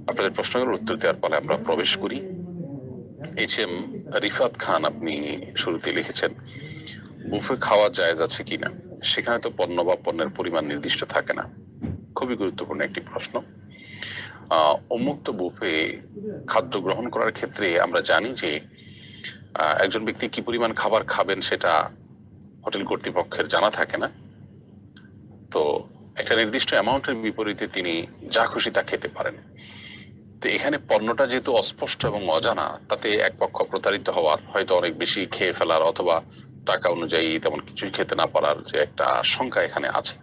আপনাদের প্রশ্নের উত্তর দেওয়ার পরে আমরা প্রবেশ করি। HM রিফাত খান আপনি শুরুতে লিখেছেন বুফে খাওয়া জায়েজ আছে কিনা। সেখানে তো পণ্য বা পণ্যের পরিমাণ নির্দিষ্ট থাকে না। খুবই গুরুত্বপূর্ণ একটি প্রশ্ন। উন্মুক্ত বুফে খাদ্য গ্রহণ করার ক্ষেত্রে আমরা জানি যে একজন ব্যক্তি কি পরিমাণ খাবার খাবেন সেটা হোটেল কর্তৃপক্ষের জানা থাকে না। তো একটা নির্দিষ্ট অ্যামাউন্টের বিপরীতে তিনি যা খুশি তা খেতে পারেন। তো এখানে পণ্যটা যেহেতু অস্পষ্ট এবং অজানা, তাতে এক পক্ষ প্রতারিত হওয়ার, হয়তো অনেক বেশি খেয়ে ফেলার অথবা টাকা অনুযায়ী তেমন কিছুই খেতে না পারার যে একটা আশঙ্কা এখানে আছে।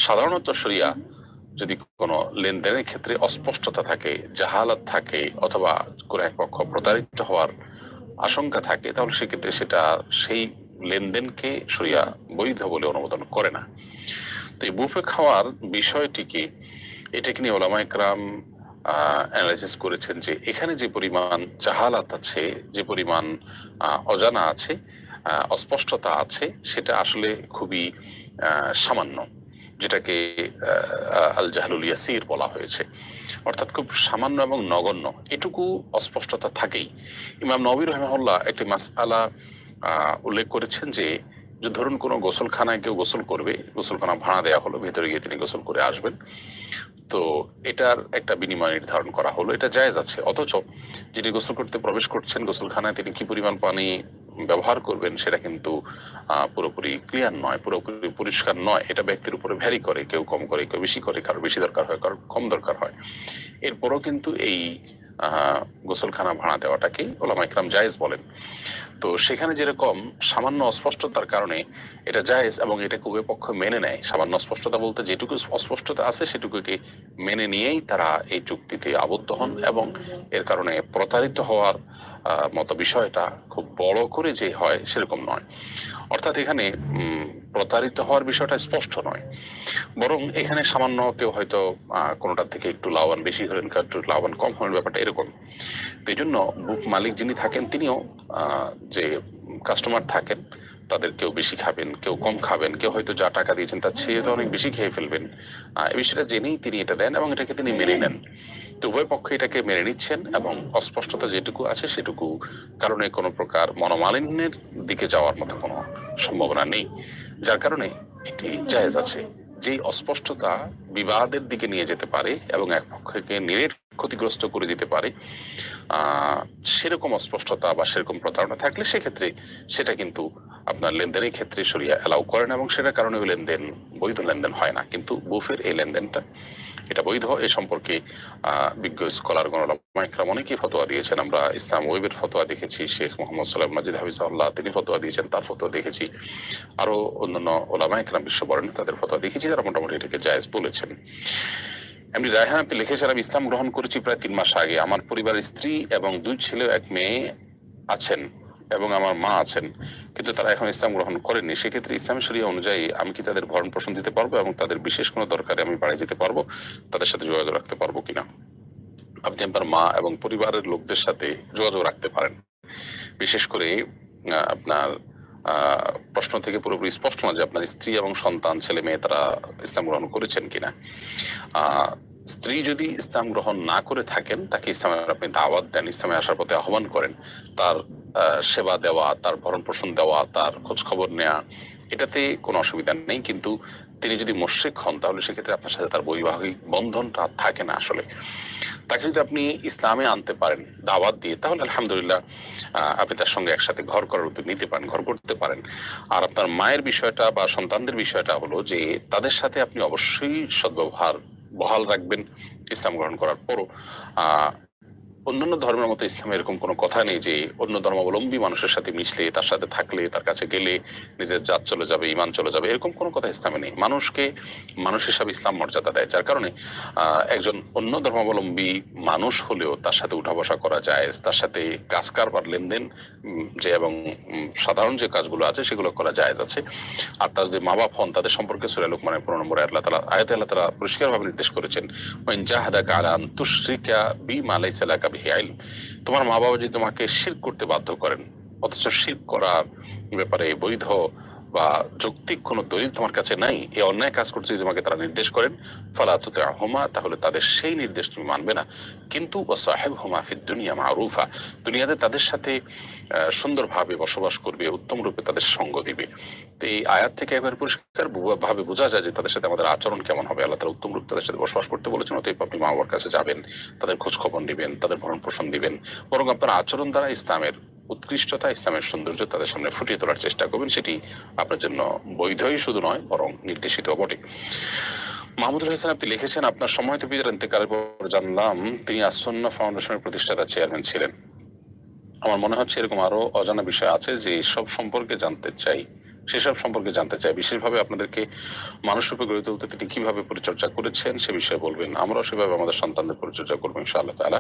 সাধারণত শরিয়া যদি কোনো লেনদেনের ক্ষেত্রে অস্পষ্টতা থাকে, জাহালাত থাকে অথবা কোনো এক পক্ষ প্রতারিত হওয়ার আশঙ্কা থাকে, তাহলে সেক্ষেত্রে সেটা সেই লেনদেনকে শরিয়া বৈধ বলে অনুমোদন করে না। তো এই বুফে খাওয়ার বিষয়টিকে, এটাকে নিয়ে ওলামা ইকরাম অ্যানালাইসিস করেছেন যে এখানে যে পরিমাণ জাহালাত আছে, যে পরিমাণ অজানা আছে, অস্পষ্টতা আছে, সেটা আসলে খুবই সামান্য, যেটাকে আল জাহলুল ইয়াসির বলা হয়েছে, অর্থাৎ খুব সামান্য এবং নগণ্য, এটুকু অস্পষ্টতা থাকেই। ইমাম নবী রাহিমাহুল্লাহ একটি মাসআলা উল্লেখ করেছেন যে ধরুন কোনো গোসলখানায় কেউ গোসল করবে, গোসলখানা ভাড়া দেওয়া হলো, ভেতরে গিয়ে তিনি গোসল করে আসবেন, তো এটার একটা বিনিময় নির্ধারণ করা হলো, এটা জায়েজ আছে। অথচ যিনি গোসল করতে প্রবেশ করছেন গোসলখানায়, তিনি কি পরিমাণ পানি ব্যবহার করবেন সেটা কিন্তু পুরোপুরি ক্লিয়ার নয়, পুরোপুরি পরিষ্কার নয়। এটা ব্যক্তির উপরে ভ্যারি করে, কেউ কম করে, কেউ বেশি করে, কারো বেশি দরকার হয়, কারো কম দরকার হয়। এরপরও কিন্তু এই গোসলখানা ভাড়া দেওয়াটাকে ওলামা ইকরাম জায়েজ বলেন। তো সেখানে যেরকম সামান্য অস্পষ্টতার কারণে এটা জায়েজ এবং এটাকে উভয় পক্ষ মেনে নেয়, সামান্য অস্পষ্টতা বলতে যেটুকু অস্পষ্টতা আছে সেটুকুকে মেনে নিয়েই তারা এই চুক্তিতে আবদ্ধ হন, এবং এর কারণে প্রতারিত হওয়ার মতো বিষয়টা খুব বড় করে যে হয় সেরকম নয়। অর্থাৎ এখানে প্রতারিত হওয়ার বিষয়টা স্পষ্ট নয়, বরং এখানে সামান্য কেউ হয়তো কোনোটার থেকে একটু লাভবান বেশি হলেন, একটু লাভবান কম হলেন, ব্যাপারটা এরকম। তো এই জন্য বুক মালিক যিনি থাকেন তিনিও যে কাস্টমার থাকেন তাদের কেউ বেশি খাবেন, কেউ কম খাবেন, কেউ হয়তো যা টাকা দিয়েছেন তার চেয়ে তো অনেক বেশি খেয়ে ফেলবেন, এই বিষয়টা জেনেই তিনি এটা দেন এবং এটাকে তিনি মেনে নেন। তো উভয় পক্ষে এটাকে মেনে নিচ্ছেন এবং অস্পষ্টতা যেটুকু আছে সেটুকু কারণে কোনো প্রকার মনোমালিন্যের দিকে যাওয়ার মতো কোনো সম্ভাবনা নেই, যার কারণে এটি জায়েজ আছে। যেই অস্পষ্টতা বিবাদের দিকে নিয়ে যেতে পারে এবং এক পক্ষকে নিরেট ক্ষতিগ্রস্ত করে দিতে পারে, সেরকম অস্পষ্টতা বা সেরকম প্রতারণা থাকলে সেক্ষেত্রে সেটা কিন্তু আপনার লেনদেনের ক্ষেত্রে শরিয়া অ্যালাউ করে না, এবং সেটার কারণে ওই লেনদেন বৈধ লেনদেন হয় না। কিন্তু বুফের এই লেনদেনটা এটা বৈধ। এ সম্পর্কে বিজ্ঞ স্কলারগণ ওলামা ইকরাম অনেকেই ফতোয়া দিয়েছেন। আমরা ইসলাম ওয়েবের ফতোয়া দেখেছি, শেখ মোহাম্মদ সালাম মাজিদ হাফিজাহুল্লাহ তিনি ফতোয়া দিয়েছেন, তার ফতোয়া দেখেছি, আরো অন্যান্য ওলামা ইকরাম বিশ্ববরেণ্য তাদের ফতোয়া দেখেছি, তারা মোটামুটি এটাকে জায়েজ বলেছেন। এমনি রায়হান আপনি লিখেছেন আমি ইসলাম গ্রহণ করেছি প্রায় 3 মাস আগে। আমার পরিবারের স্ত্রী এবং 2 ছেলে 1 মেয়ে আছেন এবং আমার মা আছেন, কিন্তু তারা এখন ইসলাম গ্রহণ করেননি। সেক্ষেত্রে ইসলামী শরিয়া অনুযায়ী আমি কি তাদের ভরণ পোষণ দিতে পারবো এবং তাদের বিশেষ কোনো দরকারে আমি বাড়ি যেতে পারবো, তাদের সাথে যোগাযোগ রাখতে পারবো কিনা? আপনি আপনার মা এবং পরিবারের লোকদের সাথে যোগাযোগ রাখতে পারেন। বিশেষ করে আপনার প্রশ্ন থেকে পুরোপুরি স্পষ্ট না যে আপনার স্ত্রী এবং সন্তান ছেলে মেয়ে তারা ইসলাম গ্রহণ করেছেন কিনা। স্ত্রী যদি ইসলাম গ্রহণ না করে থাকেন, তাকে ইসলামের আপনি দাওয়াত দেন, ইসলামে আসার পথে আহ্বান করেন, তার সেবা দেওয়া, তার ভরণ পোষণ দেওয়া, তার খোঁজ খবর নেওয়া, এটাতে কোনো অসুবিধা নেই। কিন্তু তিনি যদি মুশরিক হন তাহলে সেক্ষেত্রে আপনার সাথে তার বৈবাহিক বন্ধনটা থাকে না। আসলে তাকে যদি আপনি ইসলামে আনতে পারেন দাওয়াত দিয়ে, তাহলে আলহামদুলিল্লাহ আপনি তার সঙ্গে একসাথে ঘর করার উদ্যোগ নিতে পারেন, ঘর করতে পারেন। আর আপনার মায়ের বিষয়টা বা সন্তানদের বিষয়টা হলো যে তাদের সাথে আপনি অবশ্যই সদ্ব্যবহার বহাল রাখবেন ইসলাম গ্রহণ করার পরও। অন্যান্য ধর্মের মতো ইসলামে এরকম কোনো কথা নেই যে অন্য ধর্মাবলম্বী মানুষের সাথে মিশলে, তার সাথে থাকলে, তার কাছে গেলে নিজের জাত চলে যাবে, ইমান চলে যাবে, এরকম কোনো কথা ইসলামে নেই। মানুষকে মানুষ হিসাবে ইসলাম মর্যাদা দেয়, যার কারণে একজন অন্য ধর্মাবলম্বী মানুষ হলেও তার সাথে উঠা বসা করা যায়, তার সাথে কাজ কারবার লেনদেন যে এবং সাধারণ যে কাজগুলো আছে সেগুলো করা জায়েজ আছে। আর তার যদি মা বাপ হন তাদের সম্পর্কে সূরা লুকমানের 15 নম্বরে আল্লাহ তাআলা পরিষ্কারভাবে নির্দেশ করেছেন, ওয়াইন জাহাদাকা আলা আন তুশরিকা বিমা লাইসা লাকা বিহি ইলম। তোমার মা বাবা যদি তোমাকে শিরক করতে বাধ্য করেন, অথচ শিরক করার ব্যাপারে বৈধ বা যৌক্তিক কোনো দলিল তোমার কাছে নাই, এই অন্যায় কাজ করতে যদি তোমাকে তারা নির্দেশ করেন, ফালা তুতি'হুমা, তাহলে তাদের সেই নির্দেশ তুমি মানবে না। কিন্তু ওয়াসাহিবহুমা ফিদ দুনিয়া মা'রুফা, দুনিয়াতে তাদের সাথে সুন্দরভাবে বসবাস করবে, উত্তম রূপে তাদের সঙ্গ দিবে। তো এই আয়াত থেকে একবার পরিষ্কার ভাবে বোঝা যায় যে তাদের সাথে আমাদের আচরণ কেমন হবে। আল্লাহ তাআলা উত্তম রূপে তাদের সাথে বসবাস করতে বলেছেন, অতএব আপনি মা বাবার কাছে যাবেন, তাদের খোঁজ খবর নেবেন, তাদের ভরণ পোষণ দিবেন, বরং আপনার আচরণ দ্বারা ইসলামের উৎকৃষ্টতা, ইসলামের সৌন্দর্য তাদের সামনে ফুটিয়ে তোলার চেষ্টা করবেন। সেটি আপনার জন্য বৈধই শুধু নয়, বরং নির্দেশিত বটে। মাহমুদুল হাসান আপনি লিখেছেন, আপনার সময়ত পিতার ইন্তেকালের পর জানলাম তিনি আস-সুন্নাহ ফাউন্ডেশনের প্রতিষ্ঠাতা চেয়ারম্যান ছিলেন। আমার মনে হচ্ছে এরকম আরো অজানা বিষয় আছে যে সব সম্পর্কে জানতে চাই, সেসব সম্পর্কে জানতে চাই। বিশেষভাবে আপনাদেরকে মানুষরূপে গড়ে তুলতে তিনি কিভাবে পরিচর্যা করেছেন সে বিষয়ে বলবেন। আমরাও সেভাবে আমাদের সন্তানদের পরিচর্যা করবো ইনশাআল্লাহ তাআলা।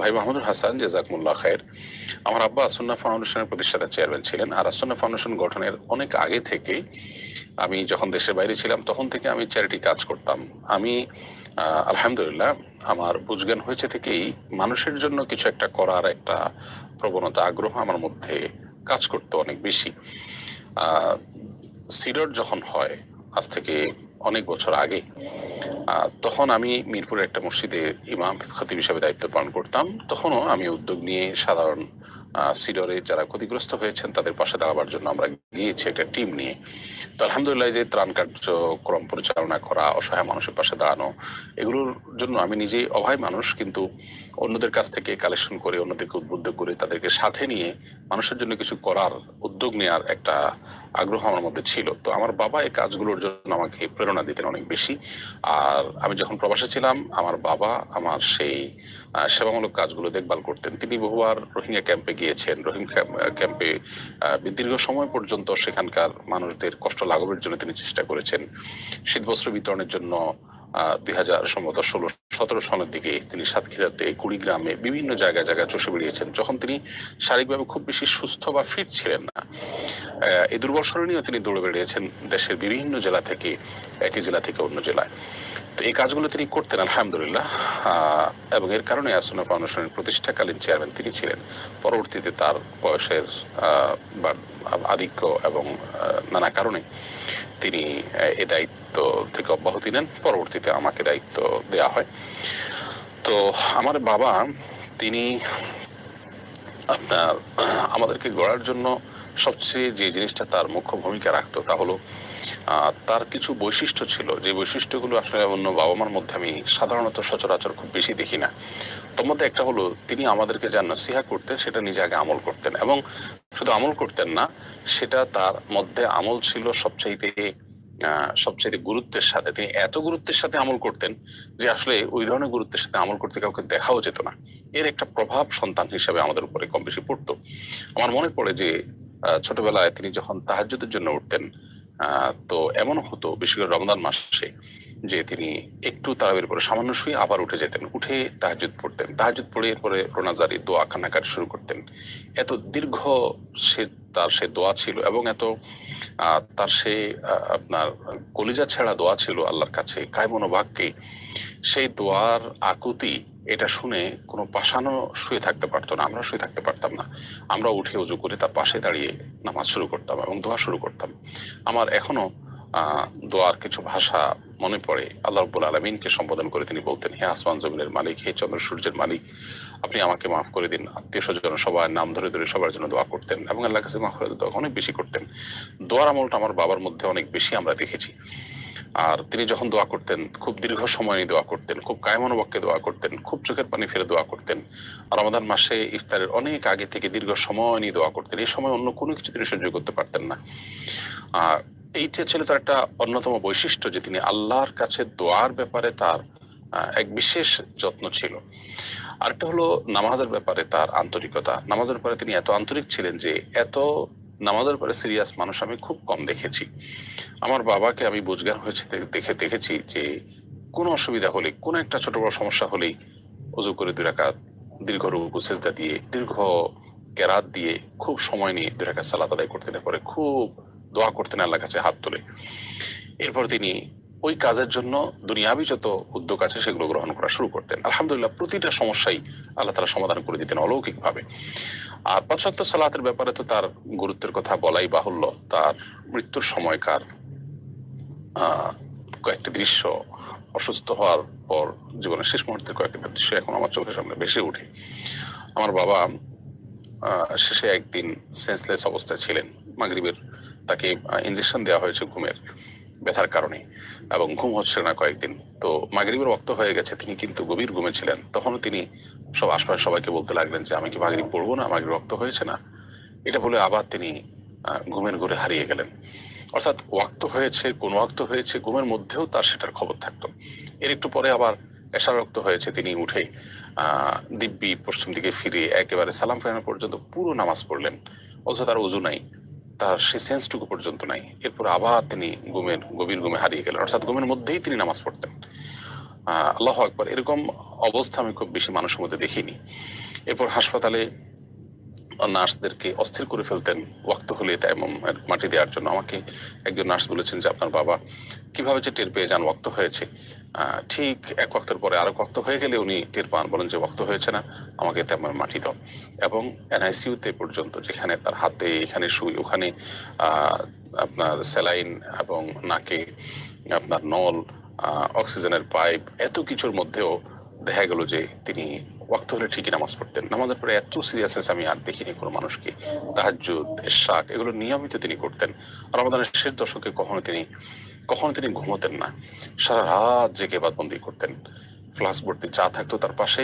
ভাই মাহমুদুল হাসান, জাযাকুমুল্লাহ খায়ের। আমার আব্বা আস-সুন্নাহ ফাউন্ডেশনের প্রতিষ্ঠাতা চেয়ারম্যান ছিলেন। আর আস-সুন্নাহ ফাউন্ডেশন গঠনের অনেক আগে থেকে, আমি যখন দেশের বাইরে ছিলাম তখন থেকে আমি চ্যারিটি কাজ করতাম। আমি আলহামদুলিল্লাহ আমার বুঝজ্ঞান হয়েছে থেকেই মানুষের জন্য কিছু একটা করার একটা প্রবণতা, আগ্রহ আমার মধ্যে কাজ করতো অনেক বেশি। সিডর যখন হয় আজ থেকে অনেক বছর আগে, তখন আমি মিরপুরের একটা মসজিদে ইমাম খতিব হিসেবে দায়িত্ব পালন করতাম। তখনও আমি উদ্যোগ নিয়ে সাধারণ সিডরে যারা ক্ষতিগ্রস্ত হয়েছেন তাদের পাশে দাঁড়াবার জন্য আমরা গিয়েছি একটা টিম নিয়ে। তো আলহামদুলিল্লাহ, যে ত্রাণ কার্যক্রম পরিচালনা করা, অসহায় মানুষের পাশে দাঁড়ানো, এগুলোর জন্য আমি নিজেই অভাবী মানুষ, কিন্তু অন্যদের কাছ থেকে কালেকশন করে, অন্যদেরকে উদ্বুদ্ধ করে, তাদেরকে সাথে নিয়ে মানুষের জন্য কিছু করার উদ্যোগ নেওয়ার একটা আগ্রহ আমার মধ্যে ছিল। তো আমার বাবা এই কাজগুলোর জন্য আমাকে প্রেরণা দিতেন অনেক বেশি। আর আমি যখন প্রবাসে ছিলাম, আমার বাবা আমার সেই সেবামূলক কাজগুলো দেখভাল করতেন। তিনি বহুবার রোহিঙ্গা ক্যাম্পে গিয়েছেন। রোহিঙ্গা ক্যাম্পে দীর্ঘ সময় পর্যন্ত সেখানকার মানুষদের কষ্ট লাঘবের জন্য তিনি চেষ্টা করেছেন। শীতবস্ত্র বিতরণের জন্য 2016-17 সালের দিকে তিনি সাতক্ষীরাতে, কুড়িগ্রামে, বিভিন্ন জায়গায় চষে বেরিয়েছেন, যখন তিনি শারীরিকভাবে খুব বেশি সুস্থ বা ফিট ছিলেন না। এই দুর্বল নিয়েও তিনি দৌড়ে বেরিয়েছেন দেশের বিভিন্ন জেলা থেকে, একই জেলা থেকে অন্য জেলায়। তো এই কাজগুলো তিনি করতেন আলহামদুলিল্লাহ, এবং এর কারণে আস-সুন্নাহ ফাউন্ডেশনের প্রতিষ্ঠাকালীন চেয়ারম্যান তিনি ছিলেন। পরবর্তীতে তার বয়সের আধিক্য এবং নানা কারণে তিনি এই দায়িত্ব থেকে অব্যাহতি নেন। পরবর্তীতে আমাকে দায়িত্ব দেয়া হয়। তো আমার বাবা, তিনি আপনার আমাদেরকে গড়ার জন্য সবচেয়ে যে জিনিসটা তার মুখ্য ভূমিকা রাখতো তা হলো তার কিছু বৈশিষ্ট্য ছিল, যে বৈশিষ্ট্যগুলো আসলে অন্য বাবা মার মধ্যে আমি সাধারণত সচরাচর খুব বেশি দেখি না। তোর মধ্যে একটা হলো, তিনি আমাদেরকে যা নসিহা করতেন সেটা নিজে আগে আমল করতেন, এবং শুধু আমল করতেন না, সেটা তার মধ্যে আমল ছিল সবচাইতে গুরুত্বের সাথে। তিনি এত গুরুত্বের সাথে আমল করতেন যে আসলে ওই ধরনের গুরুত্বের সাথে আমল করতে কাউকে দেখাও যেত না। এর একটা প্রভাব সন্তান হিসেবে আমাদের উপরে কম বেশি পড়তো। আমার মনে পড়ে যে ছোটবেলায় তিনি যখন তাহাজ্জুদের জন্য উঠতেন, তো এমন হতো বিশেষ করে রমজান মাসে, যে তিনি একটু তারাবির পরে সামান্য শুয়ে আবার উঠে যেতেন, উঠে তাহাজ্জুদ পড়তেন, তাহাজ্জুদ পড়ে এরপরে রোনাজারি দোয়া কান্নাকাটি শুরু করতেন। এত দীর্ঘ তার সে দোয়া ছিল, এবং এত তার সে আপনার কলিজা ছেঁড়া দোয়া ছিল আল্লাহর কাছে কায়মনোবাক্যে। সেই দোয়ার আকুতি, এটা শুনে কোনো পাষাণও শুয়ে থাকতে পারতো না, আমরা শুয়ে থাকতে পারতাম না। আমরা উঠে উজু করে তার পাশে দাঁড়িয়ে নামাজ শুরু করতাম এবং দোয়া শুরু করতাম। আমার এখনো দোয়ার কিছু ভাষা মনে পড়ে। আল্লাহ রাব্বুল আলামিনকে সম্বোধন করে তিনি বলতেন, হে আসমান জমিনের মালিক, হে চন্দ্র সূর্যের মালিক, আপনি আমাকে মাফ করে দিন। আত্মীয় স্বজন সবার নাম ধরে ধরে সবার জন্য দোয়া করতেন, এবং আল্লাহর কাছে মাগফিরাত দোয়া অনেক বেশি করতেন। দোয়ার আমলটা আমার বাবার মধ্যে অনেক বেশি আমরা দেখেছি। আর তিনি যখন দোয়া করতেন, খুব দীর্ঘ সময় নিয়ে দোয়া করতেন, খুব কায়মনোবাক্যে দোয়া করতেন, খুব চোখের পানি ফেলে দোয়া করতেন। আর রমাদান মাসে ইফতারের অনেক আগে থেকে দীর্ঘ সময় নিয়ে দোয়া করতেন। এই সময় অন্য কোনো কিছু তিনি সহ্য করতে পারতেন না। এইটা ছিল তার একটা অন্যতম বৈশিষ্ট্য, যে তিনি আল্লাহর কাছে দোয়ার ব্যাপারে তার এক বিশেষ যত্ন ছিল। আরেকটা হলো নামাজের ব্যাপারে তার আন্তরিকতা। নামাজের ব্যাপারে তিনি এত আন্তরিক ছিলেন যে এত নামাজের ব্যাপারে সিরিয়াস মানুষ আমি খুব কম দেখেছি। আমার বাবাকে আমি বুঝজ্ঞান হয়েছে দেখেছি যে কোনো অসুবিধা হলে, কোনো একটা ছোট বড় সমস্যা হলেই ওযু করে 2 রাকাত দীর্ঘ রুকু সিজদা দিয়ে, দীর্ঘ কেরাত দিয়ে, খুব সময় নিয়ে 2 রাকাত সালাত আদায় করতেন। এরপরে খুব দোয়া করতেন আল্লাহর কাছে হাত তুলে। এরপর তিনি ওই কাজের জন্য দুনিয়াবি যত উদ্যোগ আছে সেগুলো গ্রহণ করা শুরু করতেন। আলহামদুলিল্লাহ, প্রতিটা সমস্যাই আল্লাহ তাআলা সমাধান করে দিতেন অলৌকিকভাবে। আর 5 ওয়াক্ত সালাতের ব্যাপারে তো তার গুরুত্বের কথা বলাই বাহুল্য। তার মৃত্যুর সময়কার কয়েকটি দৃশ্য, অসুস্থ হওয়ার পর জীবনের শেষ মুহূর্তের কয়েকটি দৃশ্য এখন আমার চোখের সামনে ভেসে ওঠে। আমার বাবা শেষে একদিন সেন্সলেস অবস্থায় ছিলেন। মাগরিবের তাকে ইনজেকশন দেওয়া হয়েছে ঘুমের ব্যথার কারণে, এবং ঘুম হচ্ছে না কয়েকদিন। তো মাগরিবের ওয়াক্ত হয়ে গেছে, তিনি কিন্তু গভীর ঘুমে ছিলেন। তখনও তিনি সব আশপাশের সবাইকে বলতে লাগলেন যে আমি কি মাগরিব পড়বো না, মাগরিব ওয়াক্ত হয়েছে না। এটা বলে আবার তিনি ঘুমের ঘোরে হারিয়ে গেলেন। অর্থাৎ ওয়াক্ত হয়েছে, কোন ওয়াক্ত হয়েছে, ঘুমের মধ্যেও তার সেটার খবর থাকতো। এর একটু পরে আবার এশার ওয়াক্ত হয়েছে, তিনি উঠে দিব্যি পশ্চিম দিকে ফিরে একেবারে সালাম ফেরানো পর্যন্ত পুরো নামাজ পড়লেন, অথচ তার ওযু নাই, তার সে সেন্সটুকু পর্যন্ত নাই। এরপর আবার তিনি গভীর ঘুমে হারিয়ে গেলেন। অর্থাৎ ঘুমের মধ্যেই তিনি নামাজ পড়তেন। আল্লাহু আকবার। এরকম অবস্থা আমি খুব বেশি মানুষের মধ্যে দেখিনি। এরপর হাসপাতালে নার্সদেরকে অস্থির করে ফেলতেন ওয়াক্ত হলে তায়াম্মুমের মাটি দেওয়ার জন্য। আমাকে একজন নার্স বলেছেন যে আপনার বাবা কিভাবে যে টের পেয়ে যান ওয়াক্ত হয়েছে, ঠিক এক ওয়াক্তের পরে আরেক ওয়াক্ত হয়ে গেলে উনি টের পান, বলেন যে ওয়াক্ত হয়েছে না, আমাকে তায়াম্মুমের মাটি দাও। এবং এনআইসিইউতে পর্যন্ত, যেখানে তার হাতে এখানে সুই, ওখানে আপনার স্যালাইন এবং নাকে আপনার নল, অক্সিজেনের পাইপ, এত কিছুর মধ্যেও দেখা গেল যে তিনি ওয়াক্ত হলে ঠিকই নামাজ পড়তেন। নামাজের পরে এত সিরিয়াসনেস আমি আর দেখিনি কোনো মানুষকে। তাহাজ্জুদ, ইশরাক এগুলো নিয়মিত তিনি করতেন। রমাদানের শেষ দশকে কখনো তিনি ঘুমোতেন না, সারা রাত জেগে ইবাদতবন্দি করতেন। ফ্লাস্ক ভর্তি চা থাকতো তার পাশে,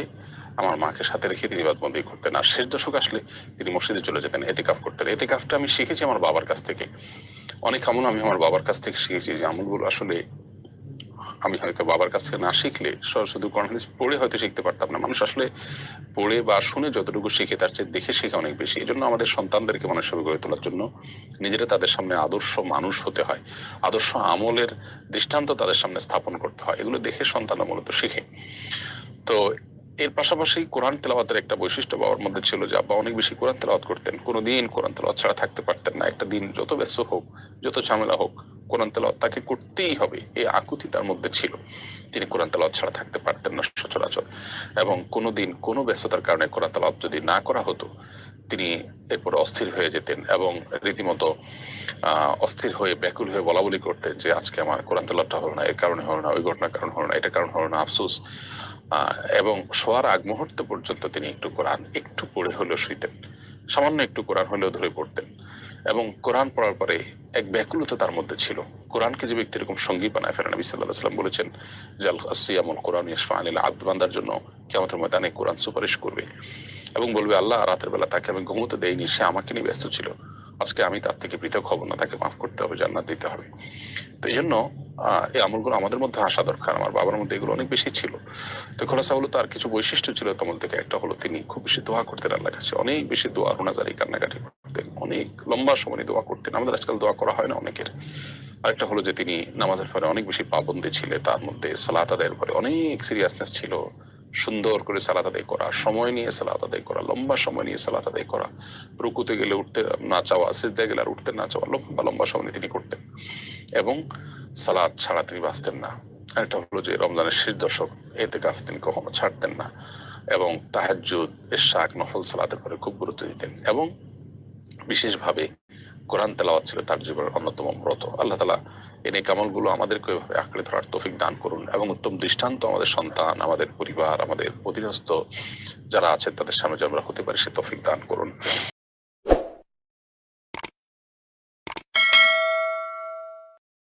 আমার মাকে সাথে রেখে তিনি ইবাদতবন্দি করতেন। আর শেষ দশক আসলে তিনি মসজিদে চলে যেতেন, এতেকাফ করতেন। এতেকাফটা আমি শিখেছি আমার বাবার কাছ থেকে। অনেক আমল আমি আমার বাবার কাছ থেকে শিখেছি, যে আমলগুলো আসলে আমি হয়তো বাবার কাছ থেকে না শিখলে, শুধু কোরআন হাদিস পড়ে হয়তো শিখতে পারতাম না। মানুষ আসলে পড়ে বা শুনে যতটুকু শিখে, তার চেয়ে দেখে শিখে অনেক বেশি। এই জন্য আমাদের সন্তানদেরকে মানুষ হিসেবে গড়ে তোলার জন্য নিজেরা তাদের সামনে আদর্শ মানুষ হতে হয়, আদর্শ আমলের দৃষ্টান্ত তাদের সামনে স্থাপন করতে হয়। এগুলো দেখে সন্তানরা মূলত শিখে। তো এর পাশাপাশি কোরআন তেলাওয়াতের একটা বৈশিষ্ট্য বাবার মধ্যে ছিল যে আব্বা অনেক বেশি কোরআন তেলাওয়াত করতেন। কোনোদিন কোরআন তেলাওয়াত ছাড়া থাকতে পারতেন না। একটা দিন যত ব্যস্ত হোক, যত ঝামেলা হোক, কোরআন তেলাওয়াত তাকে করতেই হবে, এই আকুতি তার মধ্যে ছিল। তিনি কোরআন তেলাওয়াত ছাড়া থাকতে পারতেন না সচরাচর। এবং কোনোদিন কোনো ব্যস্ততার কারণে কোরআন তেলাওয়াত যদি না করা হতো, তিনি এরপর অস্থির হয়ে যেতেন এবং রীতিমতো অস্থির হয়ে ব্যাকুল হয়ে বলা বলি করতেন যে আজকে আমার কোরআন তেলাওয়াতটা হলো না, এর কারণে হলো না, ওই ঘটনার কারণ হলো না, এটা কারণ হলো না, আফসোস। এবং শোয়ার আগ মুহূর্ত পর্যন্ত তিনি একটু কোরআন একটু পড়ে হলেও শুইতেন, সামান্য একটু কোরআন হলেও ধরে পড়তেন। এবং কোরআন পড়ার পরে এক ব্যাকুলতা তার মধ্যে ছিল। কোরআনকে যে ব্যক্তি এরকম সঙ্গী বানায় ফেলে, নবী সাল্লাল্লাহু আলাইহি ওয়াসাল্লাম বলেছেন যে আসিয়ামুল কোরআন ইয়াশফা আনিল আবদ, বান্দার জন্য কিয়ামতের ময়দানে কোরআন সুপারিশ করবে এবং বলবে আল্লাহ রাতের বেলা তাকে আমি ঘুমোতে দেইনি, সে আমাকে নিয়ে ব্যস্ত ছিল, আজকে আমি তার থেকে পৃথক হব না, তাকে মাফ করতে হবে, জান্নাত দিতে হবে। তো এই জন্য এই আমলগুলো আমাদের মধ্যে আসা দরকার। আমার বাবার মধ্যে এগুলো অনেক বেশি ছিল। তো খোলাসা হলো তার কিছু বৈশিষ্ট্য ছিল তেমন থেকে। একটা হলো তিনি খুব বেশি দোয়া করতেন আল্লাহর কাছে, অনেক বেশি দোয়া, রোনাজারি, কান্নাকাটি করতেন, অনেক লম্বা সময় দোয়া করতেন। আমাদের আজকাল দোয়া করা হয় না অনেকের। আরেকটা হলো যে তিনি নামাজের পরে অনেক বেশি পাবন্দী ছিলেন, তার মধ্যে সালাত আদায়ের পরে অনেক সিরিয়াসনেস ছিল। সুন্দর করে সালাত আদায় করা, সময় নিয়ে সালাত আদায় করা, লম্বা সময় নিয়ে সালাত আদায় করা, রুকুতে গেলে উঠতে না চাওয়া, সিজদায় গেলে আর উঠতে না চাওয়া, লম্বা লম্বা সময় তিনি করতেন এবং সালাত ছাড়া তিনি বাঁচতেন না। একটা হলো যে রমজানের শেষ দশক, ইতিকাফ তিনি কখনো ছাড়তেন না এবং তাহাজ্জুদ, ইশরাক, নফল সালাতের পরে খুব গুরুত্ব দিতেন এবং বিশেষভাবে কোরআন তেলাওয়াত ছিল তার জীবনের অন্যতম ব্রত। আল্লাহ তাআলা এই নেক আমলগুলো আমাদেরকে এভাবে আঁকড়ে ধরার তৌফিক দান করুন এবং উত্তম দৃষ্টান্ত আমাদের সন্তান, আমাদের পরিবার, আমাদের অধীনস্থ যারা আছেন তাদের সামনে যেন আমরা হতে পারি, সে তৌফিক দান করুন।